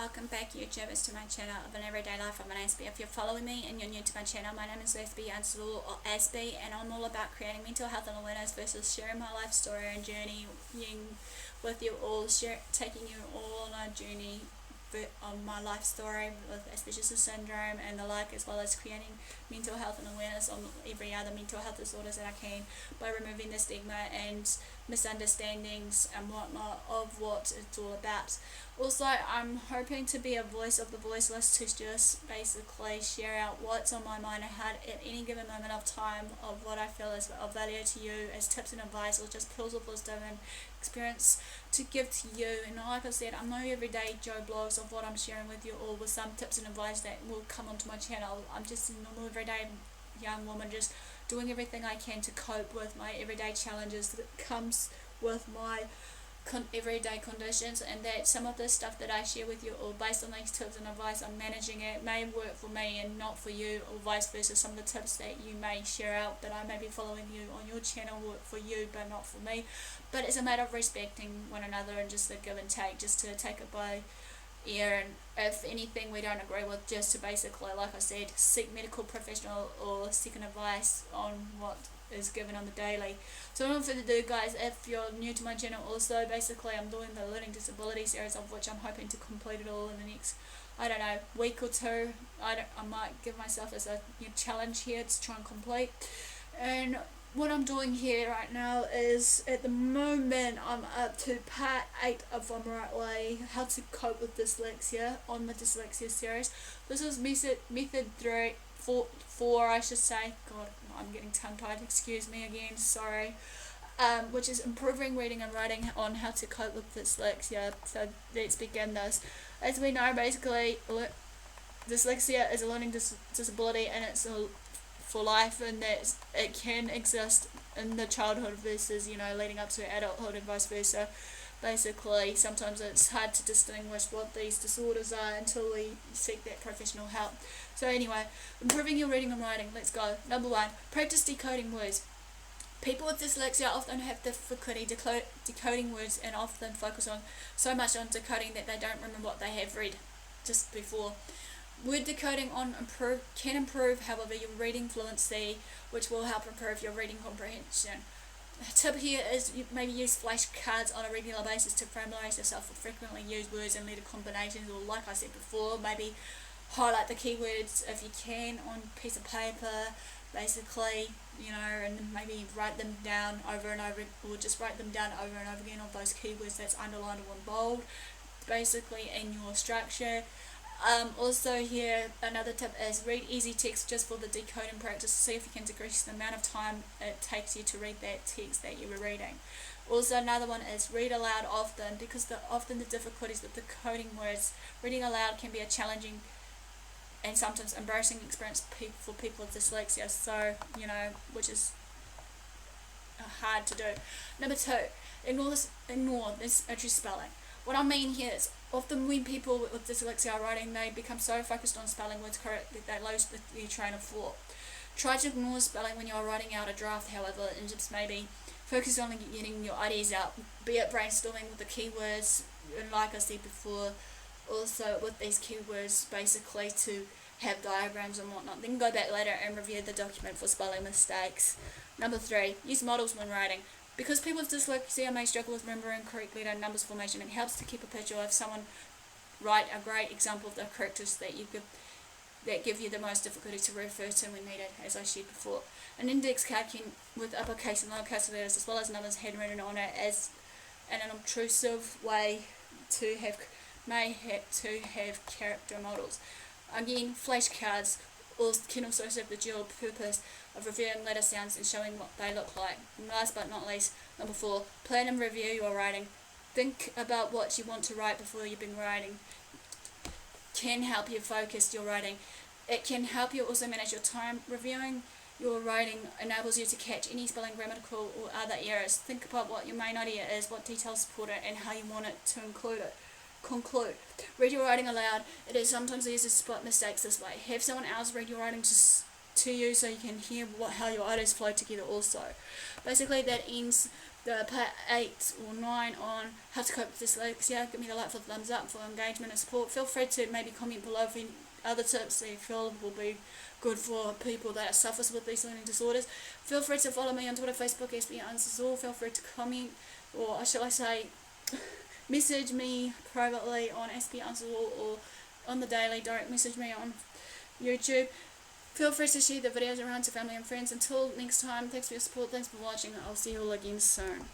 welcome back YouTubers to my channel of an everyday life. I'm an Aspie. If you're following me and you're new to my channel, my name is AspieAnswersAll or Aspie, and I'm all about creating mental health and awareness versus sharing my life story and journey with you all, taking you all on a journey on my life story with Asperger's syndrome and the like, as well as creating mental health and awareness on every other mental health disorders that I can by removing the stigma and misunderstandings and whatnot of what it's all about. Also, I'm hoping to be a voice of the voiceless, to just basically share out what's on my mind at any given moment of time, of what I feel is of value to you as tips and advice, or just pearls of wisdom and experience to give to you. And like I said, I'm no everyday Joe blogs of what I'm sharing with you all, with some tips and advice that will come onto my channel. I'm just a normal everyday young woman, just doing everything I can to cope with my everyday challenges that comes with my everyday conditions, and that some of the stuff that I share with you all based on these tips and advice, I'm managing it, may work for me and not for you, or vice versa. Some of the tips that you may share out that I may be following you on your channel work for you but not for me. But it's a matter of respecting one another and just a give and take, just to take it by ear, and if anything we don't agree with, just to basically, like I said, seek medical professional or second advice on what is given on the daily. So without further ado, guys, if you're new to my channel, also basically I'm doing the learning disability series, of which I'm hoping to complete it all in the next, I don't know, week or two. I might give myself as a challenge here to try and complete. And what I'm doing here right now is, at the moment, I'm up to part 8 of I'm right way, how to cope with dyslexia, on the dyslexia series. This is method 4, I should say. God, I'm getting tongue-tied, excuse me again, sorry. Which is improving reading and writing on how to cope with dyslexia. So let's begin this. As we know, basically, dyslexia is a learning disability, and it's for life, and that it can exist in the childhood versus, leading up to adulthood and vice versa. Basically, sometimes it's hard to distinguish what these disorders are until we seek that professional help. So anyway, improving your reading and writing, let's go. Number 1, practice decoding words. People with dyslexia often have difficulty decoding words, and often focus on so much on decoding that they don't remember what they have read just before. Word decoding can improve, however, your reading fluency, which will help improve your reading comprehension. A tip here is you maybe use flashcards on a regular basis to familiarise yourself with frequently used words and letter combinations, or like I said before, maybe highlight the keywords if you can on a piece of paper, basically, and maybe write them down over and over, or just write them down over and over again of those keywords that's underlined or in bold, basically in your structure. Also here, another tip is read easy text just for the decoding practice. See if you can decrease the amount of time it takes you to read that text that you were reading. Also, another one is read aloud often, because often the difficulties with decoding words, reading aloud can be a challenging and sometimes embarrassing experience for people with dyslexia, so, which is hard to do. Number 2, ignore this spelling. What I mean here is, often when people with dyslexia are writing, they become so focused on spelling words correct that they lose their train of thought. Try to ignore spelling when you are writing out a draft, however, and just maybe focus on getting your ideas out, be it brainstorming with the keywords, and like I said before, also with these keywords, basically to have diagrams and whatnot. Then go back later and review the document for spelling mistakes. Number 3, use models when writing. Because people with dyslexia may struggle with remembering correct letter and numbers formation, it helps to keep a picture of someone. Write a great example of the characters that give you the most difficulty to refer to when needed, as I shared before. An index card can, with uppercase and lowercase letters as well as numbers handwritten on it, as an obtrusive way to have character models. Again, flashcards can also serve the dual purpose of reviewing letter sounds and showing what they look like. And last but not least, number 4, plan and review your writing. Think about what you want to write before you begin writing. Can help you focus your writing. It can help you also manage your time. Reviewing your writing enables you to catch any spelling, grammatical or other errors. Think about what your main idea is, what details support it, and how you want it to include it. Conclude. Read your writing aloud. It is sometimes easier to spot mistakes this way. Have someone else read your writing to you so you can hear how your ideas flow together also. Basically, that ends the part 8 or 9 on how to cope with dyslexia. Give me the like for the thumbs up for engagement and support. Feel free to maybe comment below if any other tips that you feel will be good for people that suffer with these learning disorders. Feel free to follow me on Twitter, Facebook, AspieAnswersAll. Feel free to comment, or shall I say, message me privately on AspieAnswersAll, or on the daily, direct message me on YouTube. Feel free to share the videos around to family and friends. Until next time, thanks for your support, thanks for watching. I'll see you all again soon.